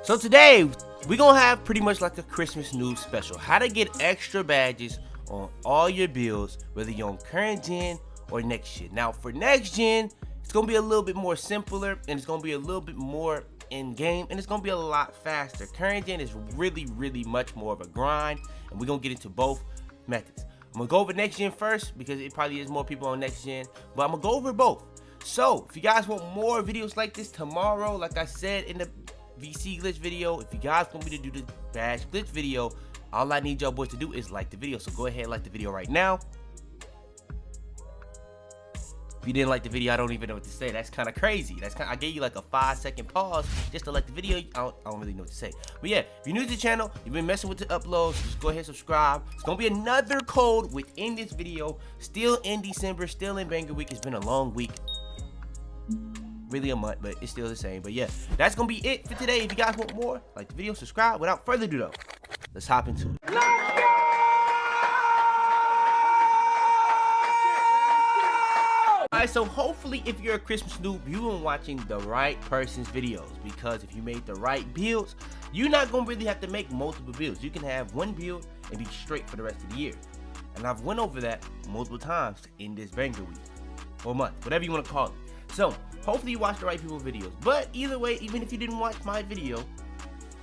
So today, we're gonna have pretty much like a Christmas news special. How to get extra badges on all your builds, whether you're on current gen or next gen. Now for next gen, it's gonna be a little bit more simpler and it's gonna be a little bit more in game and it's gonna be a lot faster. Current gen is really much more of a grind, and we're gonna get into both methods. I'm gonna go over next gen first because it probably is more people on next gen, but I'm gonna go over both. So if you guys want more videos like this tomorrow, like I said in the VC glitch video, if you guys want me to do the badge glitch video, all I need y'all boys to do is like the video. So go ahead and like the video right now. If you didn't like the video, I don't even know what to say. That's kind of crazy. I gave you like a 5-second pause just to like the video. I don't really know what to say. But yeah, if you're new to the channel, you've been messing with the uploads, just go ahead and subscribe. It's gonna be another code within this video. Still in December, still in Banger Week. It's been a long week. Really a month, but it's still the same. But yeah, that's gonna be it for today. If you guys want more, like the video, subscribe. Without further ado though, let's hop into it. Alright, so hopefully if you're a Christmas noob, you've been watching the right person's videos, because if you made the right builds, you're not gonna really have to make multiple builds. You can have one build and be straight for the rest of the year. And I've went over that multiple times in this Banger Week or month, whatever you want to call it. So hopefully you watched the right people's videos. But either way, even if you didn't watch my video,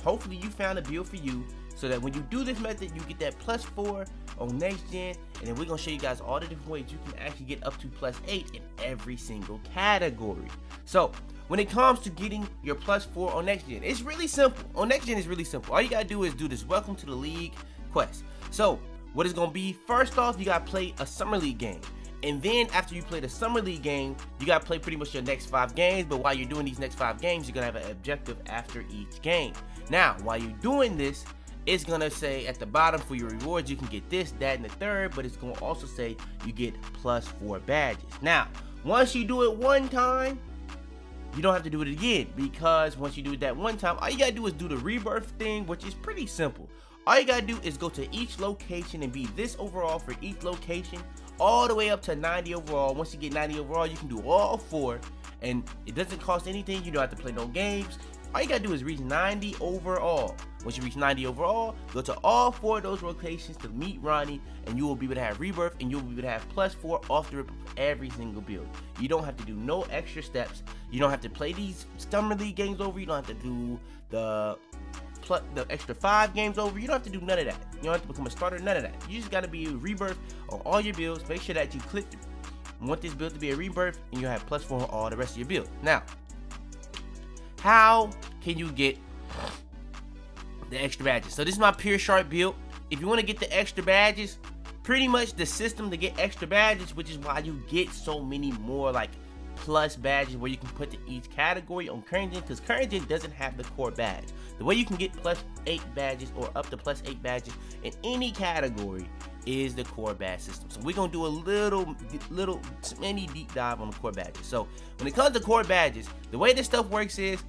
hopefully you found a build for you, so that when you do this method, you get that +4 on next gen, and then we're gonna show you guys all the different ways you can actually get up to +8 in every single category. So when it comes to getting your +4 on next gen, it's really simple. On next gen, it's really simple. All you gotta do is do this welcome to the league quest. So what it's gonna be, first off, you gotta play a summer league game. And then after you play the summer league game, you gotta play pretty much your next 5 games. But while you're doing these next 5 games, you're gonna have an objective after each game. Now, while you're doing this, it's gonna say at the bottom for your rewards, you can get this, that, and the third, but it's gonna also say you get +4 badges. Now, once you do it one time, you don't have to do it again, because once you do it that one time, all you gotta do is do the rebirth thing, which is pretty simple. All you gotta do is go to each location and be this overall for each location, all the way up to 90 overall. Once you get 90 overall, you can do all 4, and it doesn't cost anything. You don't have to play no games. All you gotta do is reach 90 overall. Once you reach 90 overall, go to all 4 of those locations to meet Ronnie, and you will be able to have rebirth, and you'll be able to have +4 off the rip of every single build. You don't have to do no extra steps. You don't have to play these summer league games over. You don't have to do the extra 5 games over. You don't have to do none of that. You don't have to become a starter, none of that. You just gotta be a rebirth on all your builds. Make sure that you want this build to be a rebirth, and you'll have +4 on all the rest of your build. Now, how can you get the extra badges? So this is my pure sharp build. If you want to get the extra badges, pretty much the system to get extra badges, which is why you get so many more like plus badges where you can put to each category on current gen, because current gen doesn't have the core badge. The way you can get +8 badges or up to +8 badges in any category is the core badge system. So we're gonna do a little mini deep dive on the core badges. So when it comes to core badges, the way this stuff works is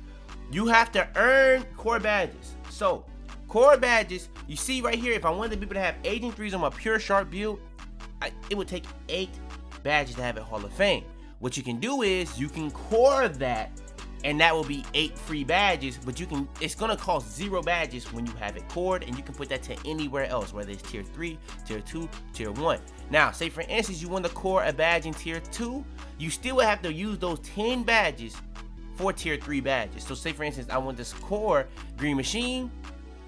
you have to earn core badges. So core badges, you see right here, if I wanted people to have Agent 3s on my pure sharp build, it would take 8 badges to have it Hall of Fame. What you can do is you can core that, and that will be 8 free badges, but it's gonna cost 0 badges when you have it cored, and you can put that to anywhere else, whether it's tier 3, tier 2, tier 1. Now, say for instance, you want to core a badge in tier 2, you still would have to use those 10 badges for tier 3 badges. So say for instance, I want this core Green Machine.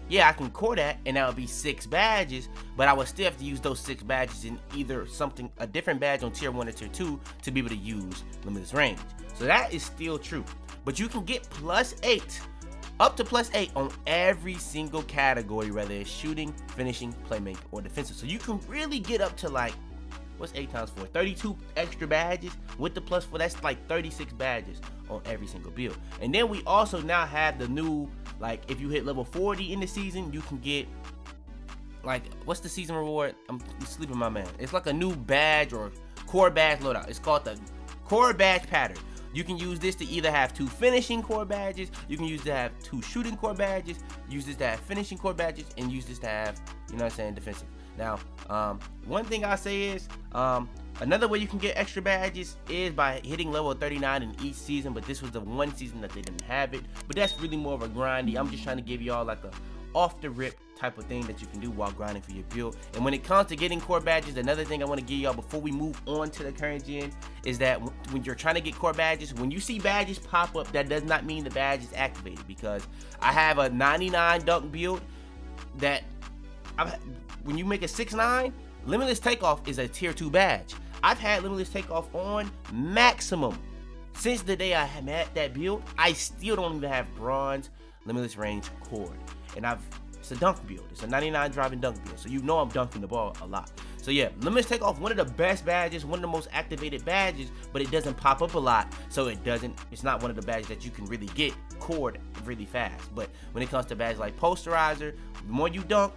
Yeah, I can core that, and that would be 6 badges, but I would still have to use those 6 badges in either a different badge on tier 1 or tier 2 to be able to use Limitless Range. So that is still true. But you can get +8, up to +8 on every single category, whether it's shooting, finishing, playmaking, or defensive. So you can really get up to like, what's 8 times 4? 32 extra badges with the +4. That's like 36 badges on every single build. And then we also now have the new, like, if you hit level 40 in the season, you can get, like, what's the season reward? I'm sleeping, my man. It's like a new badge or core badge loadout. It's called the core badge pattern. You can use this to either have 2 finishing core badges, you can use this to have 2 shooting core badges, use this to have finishing core badges, and use this to have, you know what I'm saying, defensive. Now, One thing I say is, another way you can get extra badges is by hitting level 39 in each season, but this was the one season that they didn't have it. But that's really more of a grindy. I'm just trying to give y'all like a off the rip type of thing that you can do while grinding for your build. And when it comes to getting core badges, another thing I want to give y'all before we move on to the current gen is that when you're trying to get core badges, when you see badges pop up, that does not mean the badge is activated, because I have a 99 dunk build that when you make a 6'9", limitless takeoff is a tier 2 badge. I've had limitless takeoff on maximum since the day I had that build. I still don't even have bronze limitless range cord, and it's a dunk build. It's a 99 driving dunk build, so you know I'm dunking the ball a lot. So yeah, limitless takeoff, one of the best badges, one of the most activated badges, but it doesn't pop up a lot, so it's not one of the badges that you can really get cord really fast. But when it comes to badges like posterizer, the more you dunk,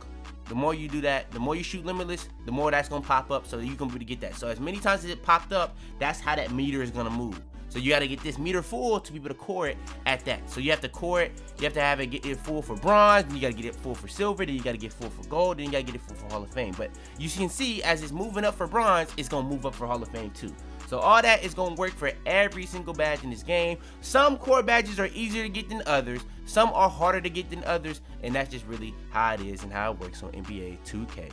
the more you do that, the more you shoot limitless, the more that's gonna pop up, so you can really get that. So as many times as it popped up, that's how that meter is gonna move. So you gotta get this meter full to be able to core it at that. So you have to core it, you have to have it, get it full for bronze, then you gotta get it full for silver, then you gotta get full for gold, then you gotta get it full for Hall of Fame. But you can see as it's moving up for bronze, it's gonna move up for Hall of Fame too. So all that is gonna work for every single badge in this game. Some core badges are easier to get than others, some are harder to get than others, and that's just really how it is and how it works on NBA 2K23.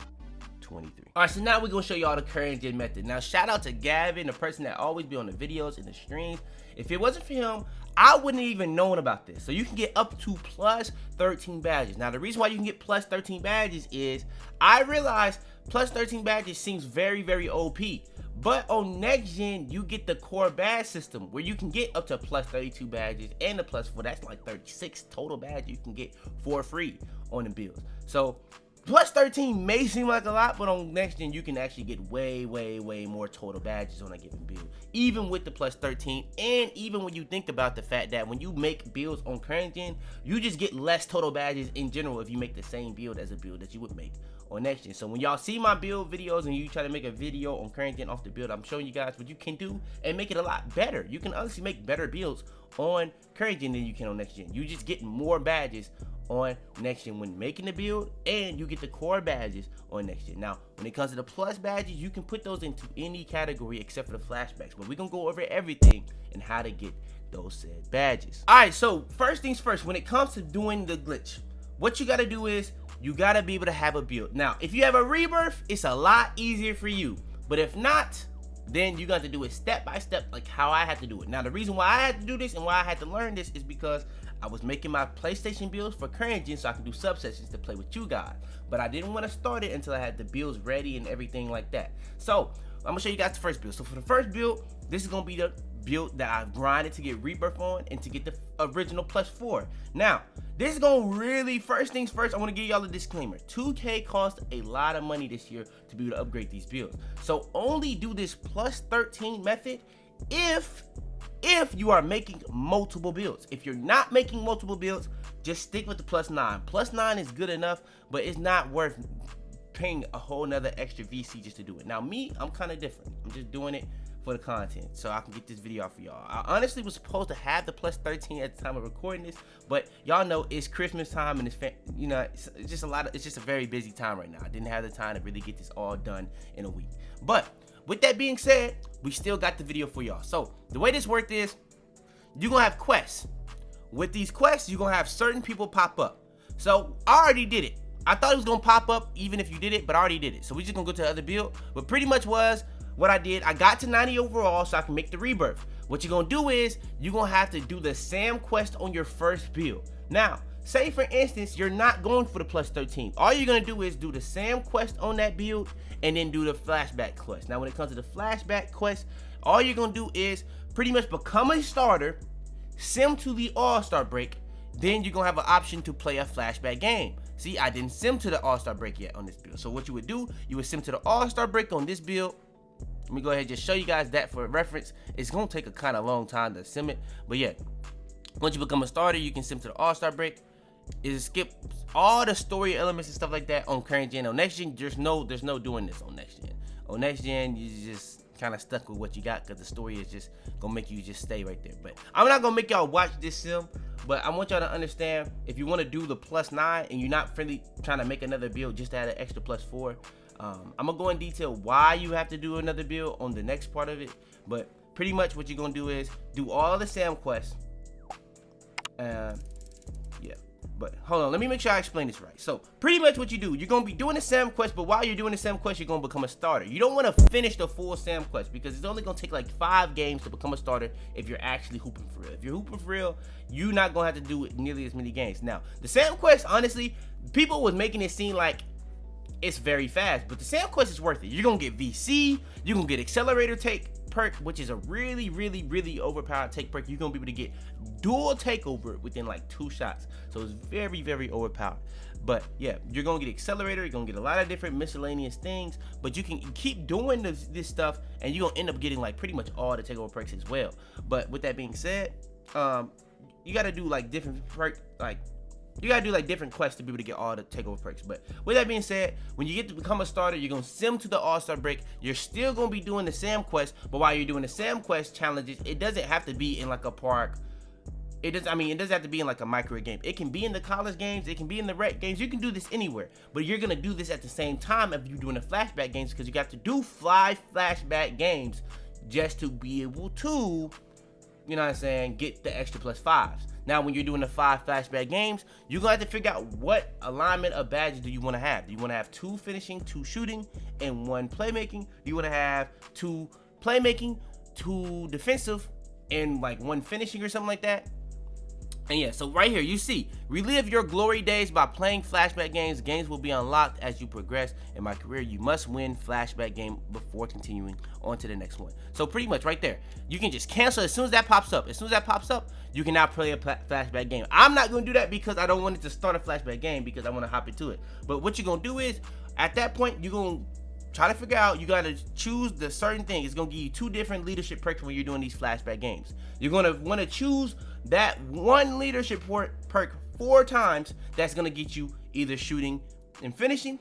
Alright, so now we're gonna show y'all the current gen method. Now shout out to Gavin, the person that always be on the videos and the streams. If it wasn't for him, I wouldn't even known about this. So you can get up to plus 13 badges. Now the reason why you can get plus 13 badges is I realized plus 13 badges seems very, very OP. But on next gen, you get the core badge system where you can get up to plus 32 badges and the plus 4. That's like 36 total badges you can get for free on the builds. So plus 13 may seem like a lot, but on next gen, you can actually get way, way, way more total badges on a given build, even with the plus 13. And even when you think about the fact that when you make builds on current gen, you just get less total badges in general if you make the same build as a build that you would make on next gen. So when y'all see my build videos and you try to make a video on current gen off the build, I'm showing you guys what you can do and make it a lot better. You can honestly make better builds on current gen than you can on next gen. You just get more badges on next gen when making the build, and you get the core badges on next gen. Now when it comes to the plus badges, you can put those into any category except for the flashbacks, but we're gonna go over everything and how to get those said badges. All right, so first things first, when it comes to doing the glitch, what you got to do is you got to be able to have a build. Now if you have a rebirth, it's a lot easier for you, but if not, then you got to do it step by step, like how I had to do it. Now the reason why I had to do this and why I had to learn this is because I was making my PlayStation builds for current gen so I can do subsessions to play with you guys, but I didn't want to start it until I had the builds ready and everything like that. So I'm gonna show you guys the first build. So for the first build, this is gonna be the build that I've grinded to get rebirth on and to get the original plus 4. Now this is gonna really, first things first, I want to give y'all a disclaimer. 2K cost a lot of money this year to be able to upgrade these builds, so only do this plus 13 method if you are making multiple builds. If you're not making multiple builds, just stick with the plus 9. Plus 9 is good enough, but it's not worth paying a whole nother extra VC just to do it. Now me, I'm kind of different. I'm just doing it for the content so I can get this video out for y'all. I honestly was supposed to have the plus 13 at the time of recording this, but y'all know it's Christmas time and it's just a lot of, it's just a very busy time right now. I didn't have the time to really get this all done in a week. But with that being said, we still got the video for y'all. So the way this worked is you're gonna have quests. With these quests, you're gonna have certain people pop up. So I already did it. I thought it was gonna pop up even if you did it, but I already did it. So we're just gonna go to the other build. But pretty much was what I did. I got to 90 overall so I can make the rebirth. What you're gonna do is you're gonna have to do the SAM quest on your first build. Now, say for instance, you're not going for the plus 13. All you're gonna do is do the SAM quest on that build and then do the flashback quest. Now, when it comes to the flashback quest, all you're gonna do is pretty much become a starter, sim to the All-Star break, then you're gonna have an option to play a flashback game. See, I didn't sim to the All-Star break yet on this build. So what you would do, you would sim to the All-Star break on this build. Let me go ahead and just show you guys that for reference. It's gonna take a kind of long time to sim it, but yeah, once you become a starter, you can sim to the All-Star break. It skips all the story elements and stuff like that on current gen. On next gen, there's no doing this on next gen. On next gen, you just kind of stuck with what you got because the story is just gonna make you just stay right there. But I'm not gonna make y'all watch this sim, but I want y'all to understand, if you want to do the plus 9 and you're not really trying to make another build just to add an extra plus 4, I'm gonna go in detail why you have to do another build on the next part of it, but pretty much what you're gonna do is do all the Sam quests. Yeah, but hold on, let me make sure I explain this right. So pretty much what you do, you're gonna be doing the Sam quest, but while you're doing the Sam quest, you're gonna become a starter. You don't want to finish the full Sam quest because it's only gonna take like 5 games to become a starter if you're actually hooping for real. If you're hooping for real, you're not gonna have to do it nearly as many games. Now the Sam quest, honestly, people was making it seem like it's very fast, but the Sam quest is worth it. You're gonna get VC, you're gonna get accelerator take perk, which is a really overpowered take perk. You're gonna be able to get dual takeover within like 2 shots, so it's very overpowered. But yeah, you're gonna get accelerator, you're gonna get a lot of different miscellaneous things, but you can keep doing this stuff and you're gonna end up getting like pretty much all the takeover perks as well. But with that being said, you gotta do like different perk, like you gotta do like different quests to be able to get all the takeover perks. But with that being said, when you get to become a starter, you're gonna sim to the all-star break. You're still gonna be doing the Sam quest, but while you're doing the Sam quest challenges, it doesn't have to be in like a park. It doesn't have to be in like a micro game. It can be in the college games, it can be in the rec games. You can do this anywhere, but you're gonna do this at the same time if you're doing the flashback games, because you got to do 5 flashback games just to be able to, you know what I'm saying, get the extra +5s. Now, when you're doing the 5 flashback games, you're gonna have to figure out what alignment of badges do you want to have. Do you want to have 2 finishing, 2 shooting, and 1 playmaking? Do you want to have 2 playmaking, 2 defensive, and like 1 finishing or something like that? And yeah, so right here, you see, relive your glory days by playing flashback games. Games will be unlocked as you progress in my career. You must win flashback game before continuing on to the next one. So pretty much right there, you can just cancel as soon as that pops up. As soon as that pops up, you can now play a flashback game. I'm not going to do that because I don't want it to start a flashback game, because I want to hop into it. But what you're going to do is, at that point, you're going to try to figure out, you got to choose the certain thing. It's going to give you 2 different leadership perks when you're doing these flashback games. You're going to want to choose that 1 leadership perk 4 times. That's going to get you either shooting and finishing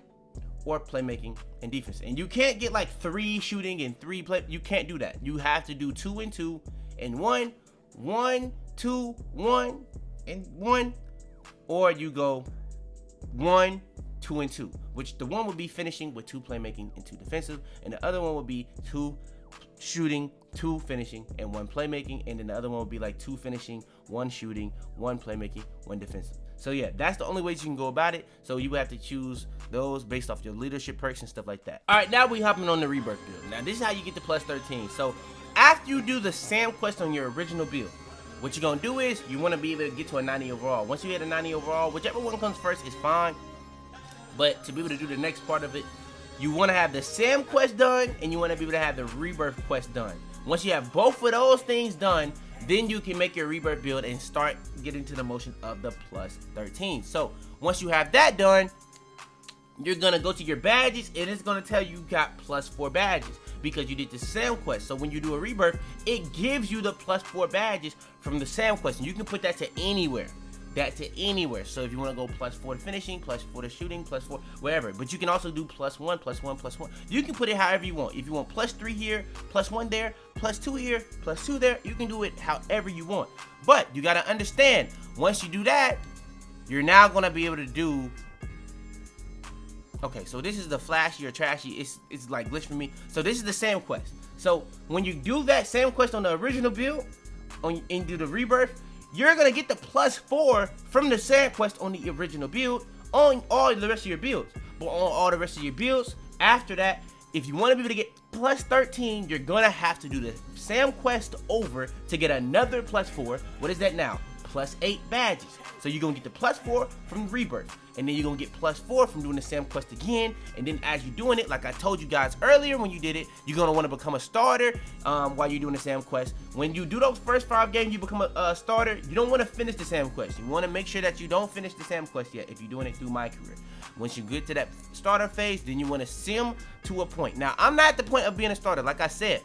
or playmaking and defense. And you can't get like 3 shooting and 3 play. You can't do that. You have to do 2 and 2 and 1, 1, 2, 1 and 1, or you go 1, 2 and 2, which the 1 would be finishing with 2 playmaking and 2 defensive, and the other one would be 2 shooting, 2 finishing, and 1 playmaking, and then the other one would be like 2 finishing, 1 shooting, 1 playmaking, 1 defensive. So yeah, that's the only ways you can go about it. So you have to choose those based off your leadership perks and stuff like that. All right, now we hopping on the Rebirth build. Now this is how you get the +13. So after you do the Sam quest on your original build, what you're gonna do is you want to be able to get to a 90 overall. Once you hit a 90 overall, whichever one comes first is fine. But to be able to do the next part of it, you want to have the Sam quest done, and you want to be able to have the Rebirth quest done. Once you have both of those things done, then you can make your Rebirth build and start getting to the motion of the +13. So once you have that done, you're going to go to your badges, and it's going to tell you got +4 badges because you did the Sam quest. So when you do a Rebirth, it gives you the +4 badges from the Sam quest, and you can put that to anywhere. So if you want to go +4 to finishing, +4 to shooting, +4 wherever, but you can also do +1, +1, +1. You can put it however you want. If you want +3 here, +1 there, +2 here, +2 there, you can do it however you want. But you got to understand, once you do that, you're now going to be able to do, okay, so this is the flashy or trashy, it's like glitch for me. So this is the Sam quest. So when you do that Sam quest on the original build, and do the Rebirth, you're going to get the +4 from the Sam quest on the original build on all the rest of your builds. But on all the rest of your builds, after that, if you want to be able to get +13, you're going to have to do the Sam quest over to get another +4. What is that now? +8 badges. So you're going to get the +4 from Rebirth, and then you're going to get +4 from doing the Sam quest again. And then as you're doing it, like I told you guys earlier when you did it, you're going to want to become a starter while you're doing the Sam quest. When you do those first 5 games, you become a starter. You don't want to finish the Sam quest. You want to make sure that you don't finish the Sam quest yet if you're doing it through my career. Once you get to that starter phase, then you want to sim to a point. Now, I'm not at the point of being a starter. Like I said,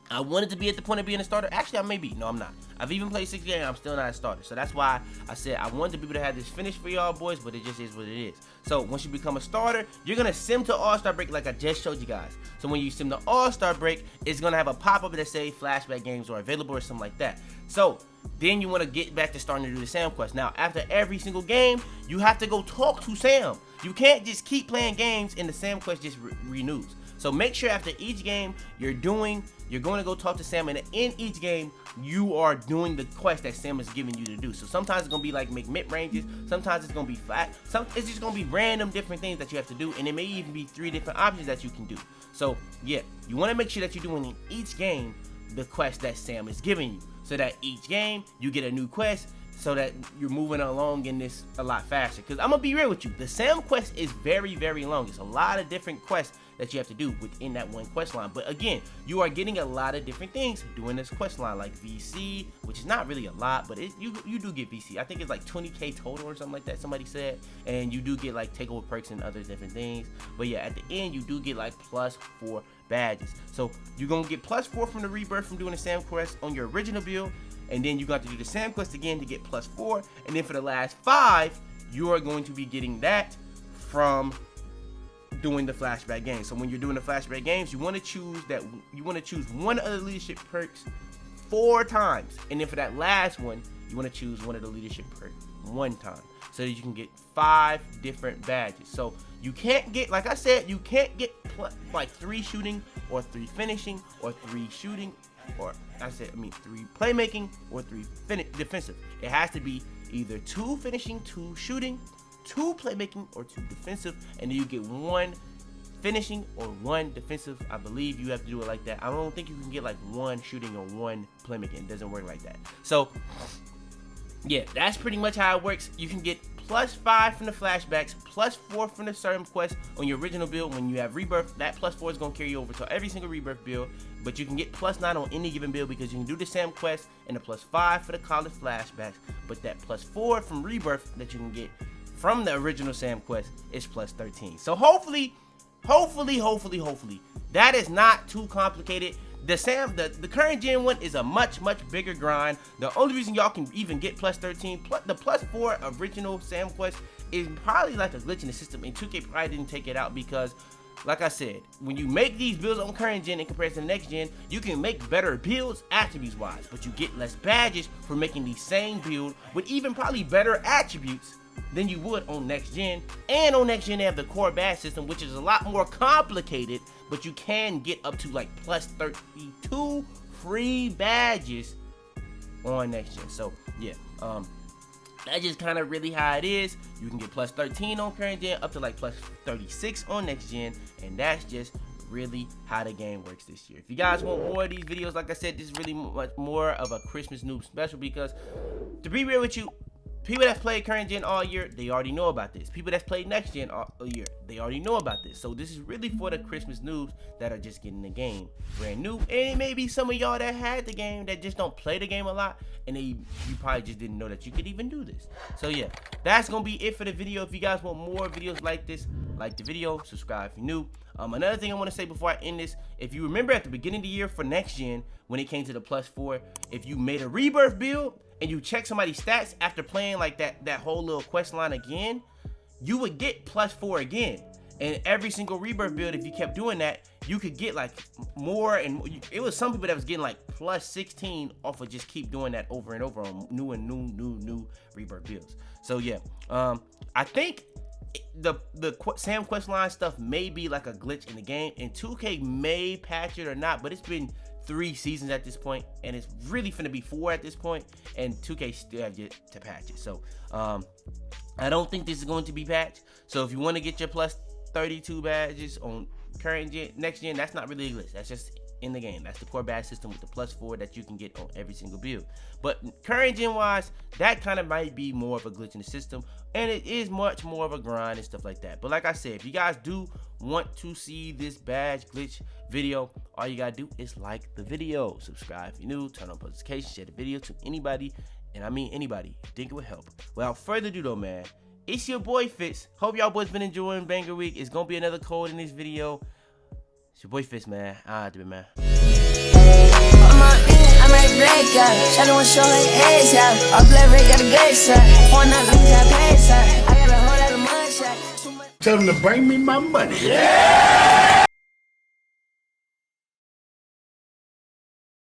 I wanted to be at the point of being a starter. Actually, I may be. No, I'm not. I've even played 6 games. I'm still not a starter. So that's why I said I wanted to be able to have this finished for y'all boys, but it just is what it is. So once you become a starter, you're going to sim to All-Star Break like I just showed you guys. So when you sim to All-Star Break, it's going to have a pop-up that say flashback games are available or something like that. So then you want to get back to starting to do the Sam quest. Now, after every single game, you have to go talk to Sam. you can't just keep playing games and the Sam quest just renews. So make sure after each game you're going to go talk to Sam, and in each game you are doing the quest that Sam is giving you to do. So sometimes it's gonna be like make mid ranges, sometimes it's gonna be flat, it's just gonna be random different things that you have to do, and it may even be 3 different options that you can do. So yeah, you want to make sure that you're doing in each game the quest that Sam is giving you, so that each game you get a new quest, so that you're moving along in this a lot faster. Because I'm gonna be real with you, the Sam quest is very, very long. It's a lot of different quests that you have to do within that one quest line. But again, you are getting a lot of different things doing this quest line, like VC, which is not really a lot, but you do get VC. I think it's like 20k total or something like that, somebody said. And you do get like takeover perks and other different things. But yeah, at the end you do get like +4 badges. So you're gonna get +4 from the Rebirth from doing the Sam quest on your original build, and then you got to do the Sam quest again to get +4, and then for the last 5 you are going to be getting that from doing the flashback games. So when you're doing the flashback games, you want to choose one of the leadership perks 4 times, and then for that last one you want to choose one of the leadership perks 1 time, so that you can get 5 different badges. So you can't get, like I said, you can't get like 3 shooting or 3 finishing or 3 shooting, or 3 playmaking or 3 defensive. It has to be either 2 finishing, 2 shooting, 2 playmaking, or 2 defensive, and then you get 1 finishing or 1 defensive. I believe you have to do it like that. I don't think you can get like 1 shooting or 1 playmaking. It doesn't work like that. So yeah, that's pretty much how it works. You can get +5 from the flashbacks, +4 from the certain quest on your original build. When you have Rebirth, that +4 is going to carry you over to every single Rebirth build, but you can get +9 on any given build because you can do the Sam quest and the +5 for the college flashbacks, but that +4 from Rebirth that you can get from the original Sam quest is +13. So hopefully that is not too complicated. The current gen one is a much bigger grind. The only reason y'all can even get +13, the +4 original Sam quest is probably like a glitch in the system, and 2K probably didn't take it out because, like I said, when you make these builds on current gen in comparison to next gen, you can make better builds attributes wise, but you get less badges for making the same build with even probably better attributes than you would on next gen. And on next gen they have the core badge system, which is a lot more complicated, but you can get up to like +32 free badges on next gen. So yeah, that's just kind of really how it is. You can get +13 on current gen, up to like +36 on next gen, and that's just really how the game works this year. If you guys want more of these videos, like I said, this is really much more of a Christmas noob special, because to be real with you, people that's played current gen all year, they already know about this. People that's played next gen all year, they already know about this. So this is really for the Christmas noobs that are just getting the game brand new. And it may be some of y'all that had the game that just don't play the game a lot, and you probably just didn't know that you could even do this. So yeah, that's gonna be it for the video. If you guys want more videos like this, like the video, subscribe if you're new. Another thing I want to say before I end this, if you remember at the beginning of the year for next gen, when it came to the +4, if you made a Rebirth build and you check somebody's stats after playing like that whole little quest line again, you would get +4 again. And every single Rebirth build, if you kept doing that, you could get like more. And it was some people that was getting like +16 off of just keep doing that over and over on new Rebirth builds. So yeah, I think the Sam quest line stuff may be like a glitch in the game, and 2K may patch it or not, but it's been 3 seasons at this point, and it's really finna be 4 at this point, and 2K still have yet to patch it. So I don't think this is going to be patched. So if you want to get your +32 badges on current gen, next gen, that's not really a glitch. That's just in the game. That's the core badge system with the +4 that you can get on every single build. But current gen wise, that kind of might be more of a glitch in the system, and it is much more of a grind and stuff like that. But like I said, if you guys do want to see this badge glitch video, all you gotta do is like the video, subscribe if you're new, turn on notifications, share the video to anybody, and I mean anybody you think it would help. Without further ado though, man, it's your boy Fitz. Hope y'all boys been enjoying Banger Week. It's gonna be another code in this video. It's your boy Fitz, man. I do it, man. I might break out. Shawty wanna show her ass out. Our black red got a good side. One night I got a bad side. I got a whole lot of mud shot. Tell them to bring me my money. Yeah!